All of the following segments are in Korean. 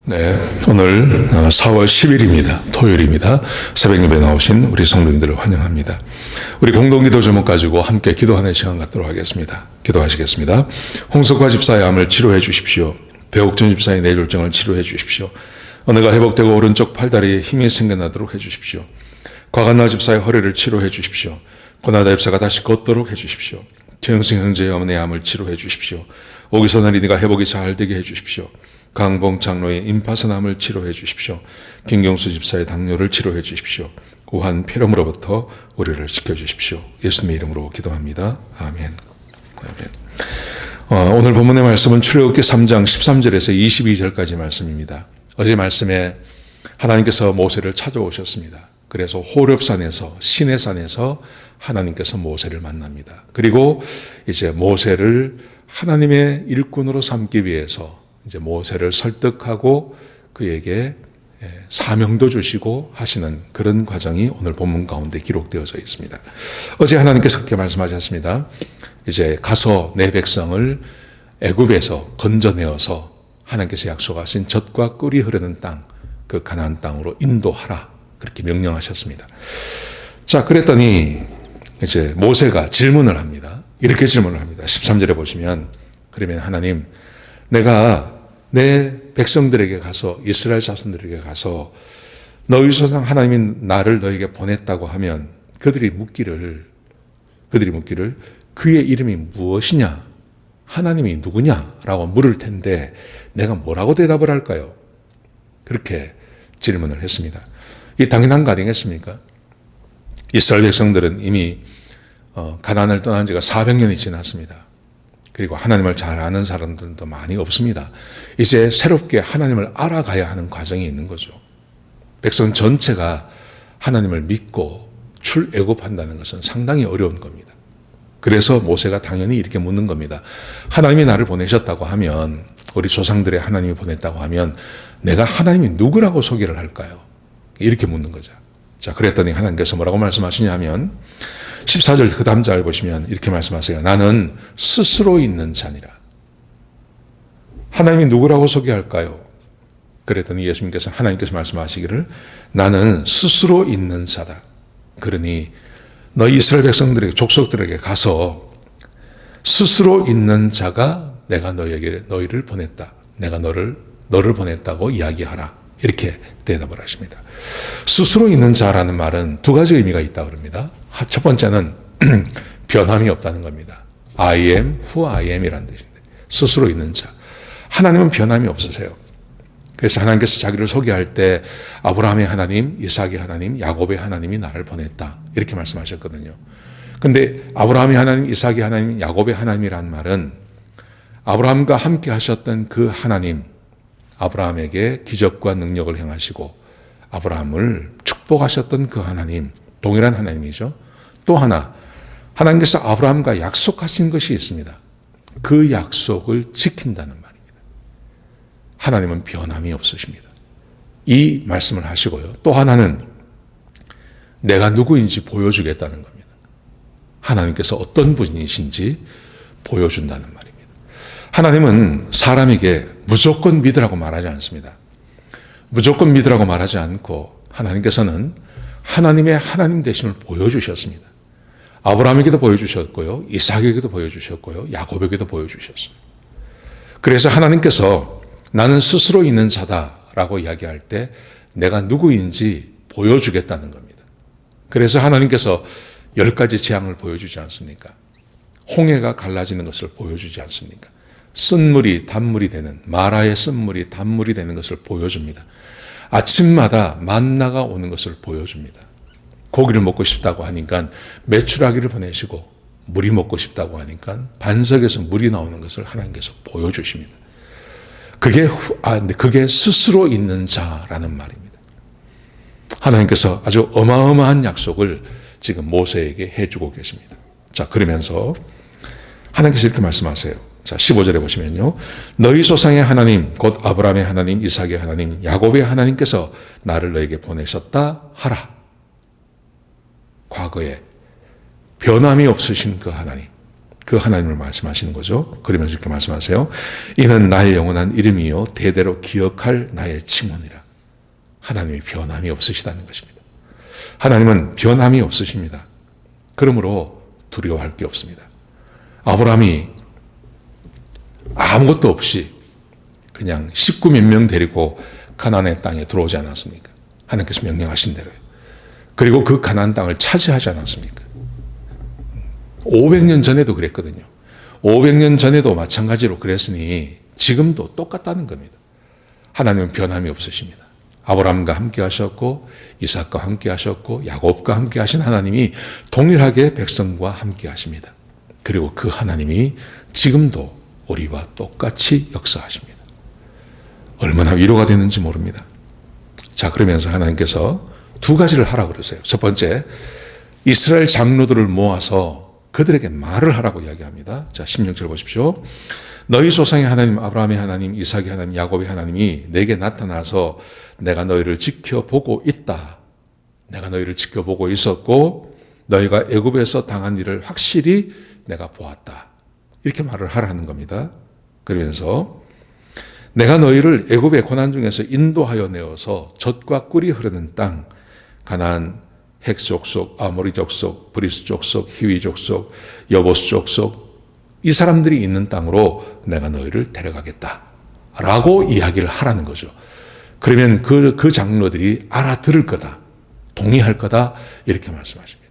네, 오늘 4월 10일입니다. 토요일입니다. 새벽 예배 나오신 우리 성도님들을 환영합니다. 우리 공동기도 제목 가지고 함께 기도하는 시간 갖도록 하겠습니다. 기도하시겠습니다. 홍석화 집사의 암을 치료해 주십시오. 배옥준 집사의 뇌졸중을 치료해 주십시오. 언어가 회복되고 오른쪽 팔다리에 힘이 생겨나도록 해 주십시오. 곽한나 집사의 허리를 치료해 주십시오. 고나다 집사가 다시 걷도록 해 주십시오. 최영승 형제의 어머니의 암을 치료해 주십시오. 오기선 어린이가 회복이 잘 되게 해 주십시오. 강봉 장로의 임파선암을 치료해 주십시오. 김경수 집사의 당뇨를 치료해 주십시오. 우한 폐렴으로부터 우리를 지켜주십시오. 예수님의 이름으로 기도합니다. 아멘. 아멘. 오늘 본문의 말씀은 출애굽기 3장 13절에서 22절까지 말씀입니다. 어제 말씀에 하나님께서 모세를 찾아오셨습니다. 그래서 호렙산에서 시내산에서 하나님께서 모세를 만납니다. 그리고 이제 모세를 하나님의 일꾼으로 삼기 위해서 이제 모세를 설득하고 그에게 사명도 주시고 하시는 그런 과정이 오늘 본문 가운데 기록되어져 있습니다. 어제 하나님께서 그렇게 말씀하셨습니다. 이제 가서 내 백성을 애굽에서 건져내어서 하나님께서 약속하신 젖과 꿀이 흐르는 땅, 그 가나안 땅으로 인도하라. 그렇게 명령하셨습니다. 자, 그랬더니 이제 모세가 질문을 합니다. 이렇게 질문을 합니다. 13절에 보시면, 그러면 하나님, 내가 내 백성들에게 가서, 이스라엘 자손들에게 가서 너희 조상 하나님이 나를 너에게 보냈다고 하면 그들이 묻기를 그의 이름이 무엇이냐, 하나님이 누구냐라고 물을 텐데 내가 뭐라고 대답을 할까요? 그렇게 질문을 했습니다. 이 당연한 거 아니겠습니까? 이스라엘 백성들은 이미 가나안을 떠난 지가 400년이 지났습니다. 그리고 하나님을 잘 아는 사람들도 많이 없습니다. 이제 새롭게 하나님을 알아가야 하는 과정이 있는 거죠. 백성 전체가 하나님을 믿고 출애굽한다는 것은 상당히 어려운 겁니다. 그래서 모세가 당연히 이렇게 묻는 겁니다. 하나님이 나를 보내셨다고 하면, 우리 조상들의 하나님이 보냈다고 하면 내가 하나님이 누구라고 소개를 할까요? 이렇게 묻는 거죠. 자, 그랬더니 하나님께서 뭐라고 말씀하시냐면 14절 그 다음 절 보시면 이렇게 말씀하세요. 나는 스스로 있는 자니라. 하나님이 누구라고 소개할까요? 그랬더니 하나님께서 말씀하시기를 나는 스스로 있는 자다. 그러니 너희 이스라엘 백성들에게, 족속들에게 가서 스스로 있는 자가 내가 너희를 보냈다. 내가 너를 보냈다고 이야기하라. 이렇게 대답을 하십니다. 스스로 있는 자라는 말은 두 가지 의미가 있다고 합니다. 첫 번째는 변함이 없다는 겁니다. I am who I am 이라는 뜻인데, 스스로 있는 자. 하나님은 변함이 없으세요. 그래서 하나님께서 자기를 소개할 때 아브라함의 하나님, 이삭의 하나님, 야곱의 하나님이 나를 보냈다. 이렇게 말씀하셨거든요. 근데 아브라함의 하나님, 이삭의 하나님, 야곱의 하나님이란 말은 아브라함과 함께 하셨던 그 하나님, 아브라함에게 기적과 능력을 행하시고 아브라함을 축복하셨던 그 하나님, 동일한 하나님이죠. 또 하나, 하나님께서 아브라함과 약속하신 것이 있습니다. 그 약속을 지킨다는 말입니다. 하나님은 변함이 없으십니다. 이 말씀을 하시고요. 또 하나는 내가 누구인지 보여주겠다는 겁니다. 하나님께서 어떤 분이신지 보여준다는 말입니다. 하나님은 사람에게 무조건 믿으라고 말하지 않습니다. 무조건 믿으라고 말하지 않고 하나님께서는 하나님의 하나님 되심을 보여주셨습니다. 아브라함에게도 보여주셨고요. 이삭에게도 보여주셨고요. 야곱에게도 보여주셨어요. 그래서 하나님께서 나는 스스로 있는 자다라고 이야기할 때 내가 누구인지 보여주겠다는 겁니다. 그래서 하나님께서 10가지 재앙을 보여주지 않습니까? 홍해가 갈라지는 것을 보여주지 않습니까? 쓴물이 단물이 되는, 마라의 쓴물이 단물이 되는 것을 보여줍니다. 아침마다 만나가 오는 것을 보여줍니다. 고기를 먹고 싶다고 하니까 메추라기를 보내시고, 물이 먹고 싶다고 하니까 반석에서 물이 나오는 것을 하나님께서 보여주십니다. 그게 스스로 있는 자라는 말입니다. 하나님께서 아주 어마어마한 약속을 지금 모세에게 해주고 계십니다. 자, 그러면서 하나님께서 이렇게 말씀하세요. 자, 15절에 보시면요. 너희 조상의 하나님, 곧 아브라함의 하나님, 이삭의 하나님, 야곱의 하나님께서 나를 너에게 보내셨다 하라. 과거에 변함이 없으신 그 하나님, 그 하나님을 말씀하시는 거죠. 그러면서 이렇게 말씀하세요. 이는 나의 영원한 이름이요 대대로 기억할 나의 칭언이라. 하나님이 변함이 없으시다는 것입니다. 하나님은 변함이 없으십니다. 그러므로 두려워할 게 없습니다. 아브라함이 아무것도 없이 그냥 식구 몇 명 데리고 가나안의 땅에 들어오지 않았습니까? 하나님께서 명령하신 대로요. 그리고 그 가나안 땅을 차지하지 않았습니까? 500년 전에도 그랬거든요. 500년 전에도 마찬가지로 그랬으니 지금도 똑같다는 겁니다. 하나님은 변함이 없으십니다. 아브라함과 함께 하셨고 이삭과 함께 하셨고 야곱과 함께 하신 하나님이 동일하게 백성과 함께 하십니다. 그리고 그 하나님이 지금도 우리와 똑같이 역사하십니다. 얼마나 위로가 되는지 모릅니다. 자, 그러면서 하나님께서 두 가지를 하라고 그러세요. 첫 번째, 이스라엘 장로들을 모아서 그들에게 말을 하라고 이야기합니다. 자, 16절 보십시오. 너희 조상의 하나님 아브라함의 하나님 이삭의 하나님 야곱의 하나님이 내게 나타나서 내가 너희를 지켜보고 있다. 내가 너희를 지켜보고 있었고 너희가 애굽에서 당한 일을 확실히 내가 보았다. 이렇게 말을 하라는 겁니다. 그러면서 내가 너희를 애굽의 고난 중에서 인도하여 내어서 젖과 꿀이 흐르는 땅 가나안 헷 족속, 아모리 족속, 브리스 족속, 히위 족속, 여보스 족속 이 사람들이 있는 땅으로 내가 너희를 데려가겠다 라고 이야기를 하라는 거죠. 그러면 그 장로들이 알아들을 거다, 동의할 거다 이렇게 말씀하십니다.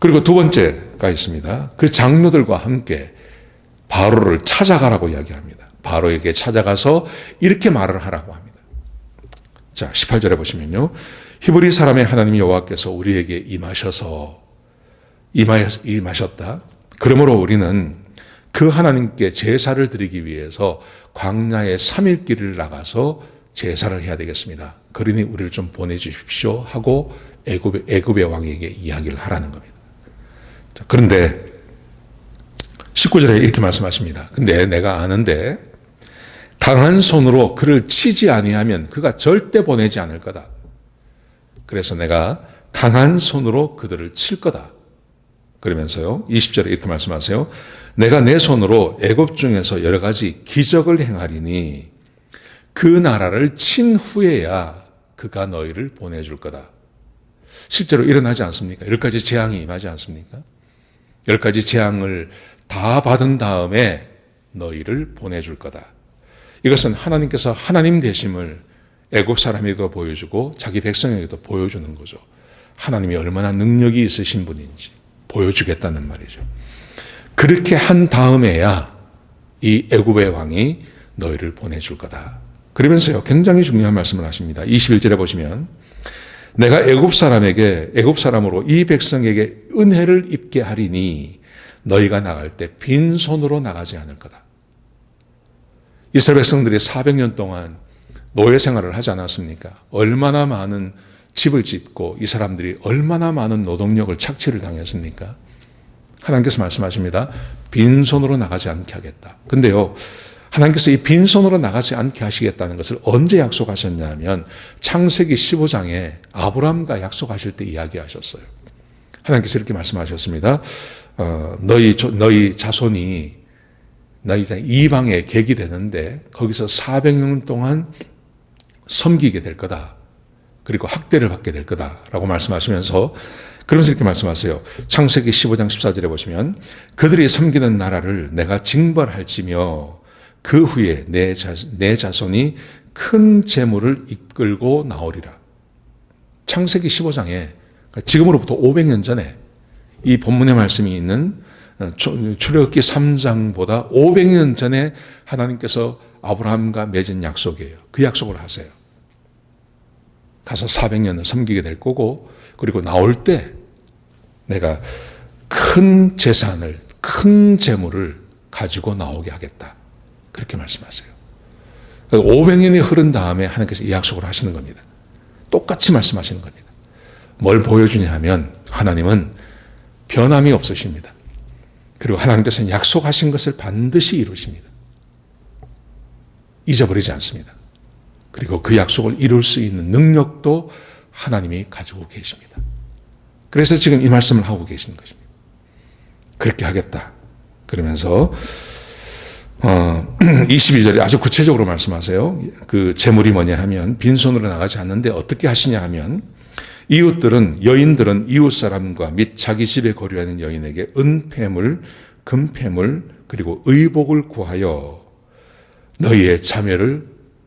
그리고 두 번째가 있습니다. 그 장로들과 함께 바로를 찾아가라고 이야기합니다. 바로에게 찾아가서 이렇게 말을 하라고 합니다. 자, 18절에 보시면요. 히브리 사람의 하나님 여호와께서 우리에게 임하셨다. 그러므로 우리는 그 하나님께 제사를 드리기 위해서 광야의 3일 길을 나가서 제사를 해야 되겠습니다. 그러니 우리를 좀 보내주십시오 하고 애굽의 왕에게 이야기를 하라는 겁니다. 자, 그런데 19절에 이렇게 말씀하십니다. 근데 내가 아는데 강한 손으로 그를 치지 아니하면 그가 절대 보내지 않을 거다. 그래서 내가 강한 손으로 그들을 칠 거다. 그러면서요. 20절에 이렇게 말씀하세요. 내가 내 손으로 애굽 중에서 여러 가지 기적을 행하리니 그 나라를 친 후에야 그가 너희를 보내줄 거다. 실제로 일어나지 않습니까? 10가지 재앙이 임하지 않습니까? 10가지 재앙을 다 받은 다음에 너희를 보내줄 거다. 이것은 하나님께서 하나님 되심을 애굽 사람에게도 보여주고 자기 백성에게도 보여주는 거죠. 하나님이 얼마나 능력이 있으신 분인지 보여주겠다는 말이죠. 그렇게 한 다음에야 이 애굽의 왕이 너희를 보내줄 거다. 그러면서요, 굉장히 중요한 말씀을 하십니다. 21절에 보시면 내가 애굽 사람으로 이 백성에게 은혜를 입게 하리니 너희가 나갈 때 빈손으로 나가지 않을 거다. 이스라엘 백성들이 400년 동안 노예 생활을 하지 않았습니까? 얼마나 많은 집을 짓고 이 사람들이 얼마나 많은 노동력을 착취를 당했습니까? 하나님께서 말씀하십니다. 빈손으로 나가지 않게 하겠다. 근데요, 하나님께서 이 빈손으로 나가지 않게 하시겠다는 것을 언제 약속하셨냐면 창세기 15장에 아브라함과 약속하실 때 이야기하셨어요. 하나님께서 이렇게 말씀하셨습니다. 너희 자손이 너희 이방의 객이 되는데 거기서 400년 동안 섬기게 될 거다. 그리고 학대를 받게 될 거다라고 말씀하시면서 그러면서 이렇게 말씀하세요. 창세기 15장 14절에 보시면 그들이 섬기는 나라를 내가 징벌할지며 그 후에 내 자손이 큰 재물을 이끌고 나오리라. 창세기 15장에 지금으로부터 500년 전에 이 본문의 말씀이 있는 출애굽기 3장보다 500년 전에 하나님께서 아브라함과 맺은 약속이에요. 그 약속을 하세요. 가서 400년을 섬기게 될 거고 그리고 나올 때 내가 큰 재산을 큰 재물을 가지고 나오게 하겠다. 그렇게 말씀하세요. 500년이 흐른 다음에 하나님께서 이 약속을 하시는 겁니다. 똑같이 말씀하시는 겁니다. 뭘 보여주냐 하면 하나님은 변함이 없으십니다. 그리고 하나님께서는 약속하신 것을 반드시 이루십니다. 잊어버리지 않습니다. 그리고 그 약속을 이룰 수 있는 능력도 하나님이 가지고 계십니다. 그래서 지금 이 말씀을 하고 계시는 것입니다. 그렇게 하겠다. 그러면서 22절에 아주 구체적으로 말씀하세요. 그 재물이 뭐냐 하면 빈손으로 나가지 않는데 어떻게 하시냐 하면 여인들은 이웃 사람과 및 자기 집에 거류하는 여인에게 은폐물, 금폐물 그리고 의복을 구하여 너희의 자녀를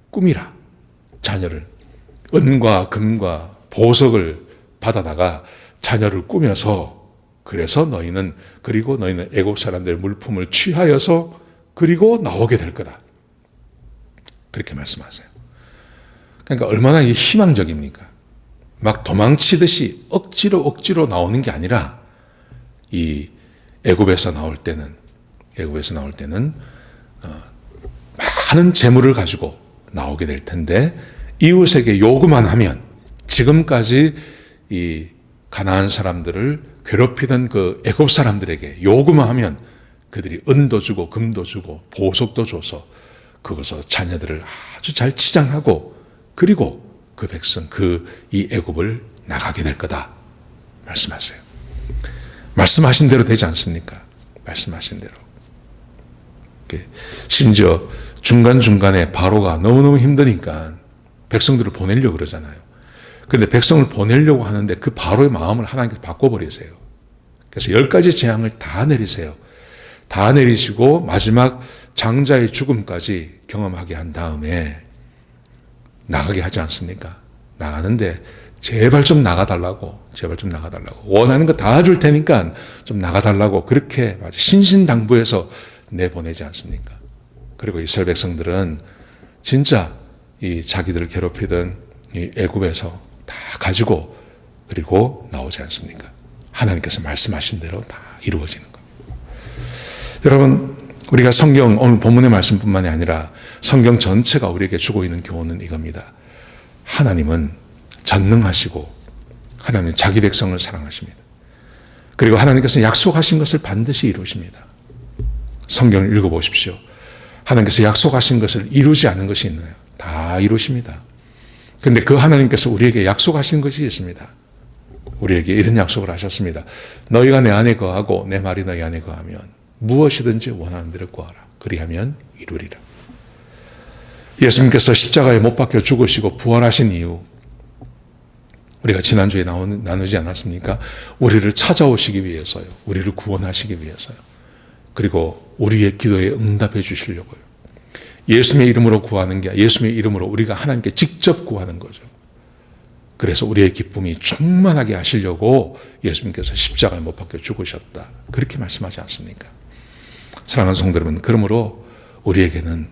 꾸미라. 자녀를 은과 금과 보석을 받아다가 자녀를 꾸며서 그래서 너희는 애국 사람들의 물품을 취하여서 그리고 나오게 될 거다. 그렇게 말씀하세요. 그러니까 얼마나 희망적입니까? 막 도망치듯이 억지로 나오는 게 아니라 이 애굽에서 나올 때는 많은 재물을 가지고 나오게 될 텐데 이웃에게 요구만 하면 지금까지 이 가나안 사람들을 괴롭히던 그 애굽 사람들에게 요구만 하면 그들이 은도 주고 금도 주고 보석도 줘서 그것을 자녀들을 아주 잘 치장하고 그리고 그 백성 이 애굽을 나가게 될 거다 말씀하세요. 말씀하신 대로 되지 않습니까? 말씀하신 대로. 심지어 중간중간에 바로가 너무너무 힘드니까 백성들을 보내려고 그러잖아요. 그런데 백성을 보내려고 하는데 그 바로의 마음을 하나님께서 바꿔버리세요. 그래서 10가지 재앙을 다 내리세요. 다 내리시고 마지막 장자의 죽음까지 경험하게 한 다음에 나가게 하지 않습니까? 나가는데 제발 좀 나가달라고 원하는 거 다 줄 테니까 좀 나가달라고 그렇게 신신당부해서 내보내지 않습니까? 그리고 이스라엘 백성들은 진짜 이 자기들을 괴롭히던 이 애굽에서 다 가지고 그리고 나오지 않습니까? 하나님께서 말씀하신 대로 다 이루어지는 겁니다. 여러분, 우리가 성경 오늘 본문의 말씀뿐만이 아니라 성경 전체가 우리에게 주고 있는 교훈은 이겁니다. 하나님은 전능하시고 하나님은 자기 백성을 사랑하십니다. 그리고 하나님께서 약속하신 것을 반드시 이루십니다. 성경을 읽어보십시오. 하나님께서 약속하신 것을 이루지 않는 것이 있나요? 다 이루십니다. 그런데 그 하나님께서 우리에게 약속하신 것이 있습니다. 우리에게 이런 약속을 하셨습니다. 너희가 내 안에 거하고 내 말이 너희 안에 거하면 무엇이든지 원하는 대로 구하라. 그리하면 이루리라. 예수님께서 십자가에 못 박혀 죽으시고 부활하신 이유 우리가 지난주에 나누지 않았습니까? 우리를 찾아오시기 위해서요. 우리를 구원하시기 위해서요. 그리고 우리의 기도에 응답해 주시려고요. 예수님의 이름으로 구하는 게 예수님의 이름으로 우리가 하나님께 직접 구하는 거죠. 그래서 우리의 기쁨이 충만하게 하시려고 예수님께서 십자가에 못 박혀 죽으셨다. 그렇게 말씀하지 않습니까? 사랑하는 성도 여러분, 그러므로 우리에게는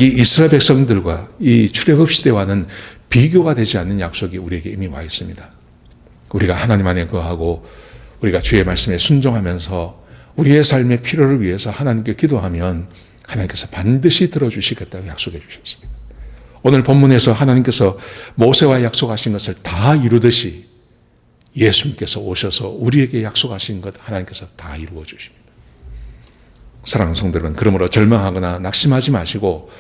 이 이스라엘 백성들과 이 출애굽 시대와는 비교가 되지 않는 약속이 우리에게 이미 와 있습니다. 우리가 하나님 안에 거하고 우리가 주의 말씀에 순종하면서 우리의 삶의 필요를 위해서 하나님께 기도하면 하나님께서 반드시 들어주시겠다고 약속해 주셨습니다. 오늘 본문에서 하나님께서 모세와 약속하신 것을 다 이루듯이 예수님께서 오셔서 우리에게 약속하신 것 하나님께서 다 이루어 주십니다. 사랑하는 성도 여러분, 그러므로 절망하거나 낙심하지 마시고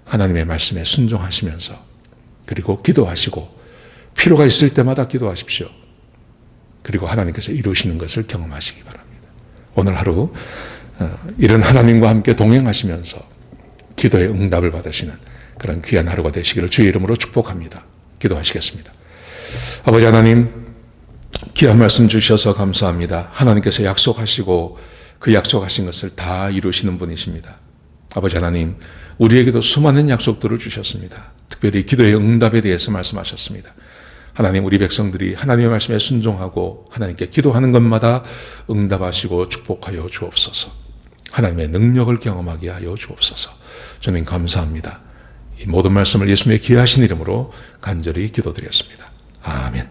하나님의 말씀에 순종하시면서 그리고 기도하시고 필요가 있을 때마다 기도하십시오. 그리고 하나님께서 이루시는 것을 경험하시기 바랍니다. 오늘 하루 이런 하나님과 함께 동행하시면서 기도의 응답을 받으시는 그런 귀한 하루가 되시기를 주의 이름으로 축복합니다. 기도하시겠습니다. 아버지 하나님, 귀한 말씀 주셔서 감사합니다. 하나님께서 약속하시고 그 약속하신 것을 다 이루시는 분이십니다. 아버지 하나님, 우리에게도 수많은 약속들을 주셨습니다. 특별히 기도의 응답에 대해서 말씀하셨습니다. 하나님, 우리 백성들이 하나님의 말씀에 순종하고 하나님께 기도하는 것마다 응답하시고 축복하여 주옵소서. 하나님의 능력을 경험하게 하여 주옵소서. 주님 감사합니다. 이 모든 말씀을 예수님의 귀하신 이름으로 간절히 기도드렸습니다. 아멘.